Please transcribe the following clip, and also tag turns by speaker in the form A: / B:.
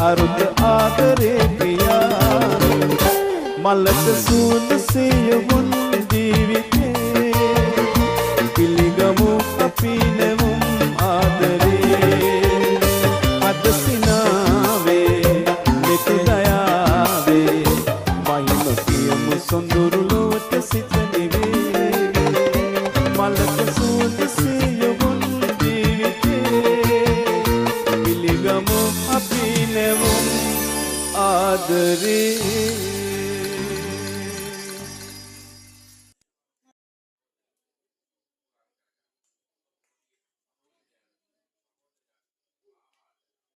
A: අරුත ආදරේ පියා මලක සූද සියවුන් ජීවිතේ පිළිගමු අපි නෙවුම් ආදරේ අද සිනාවේ මෙත දයාවේ වයිම කියමු සොඳුරු ලොවට සිත නිවේ මලක සූද සියවුන් ජීවිතේ පිළිගමු අපි නෙවුම් ආදරේ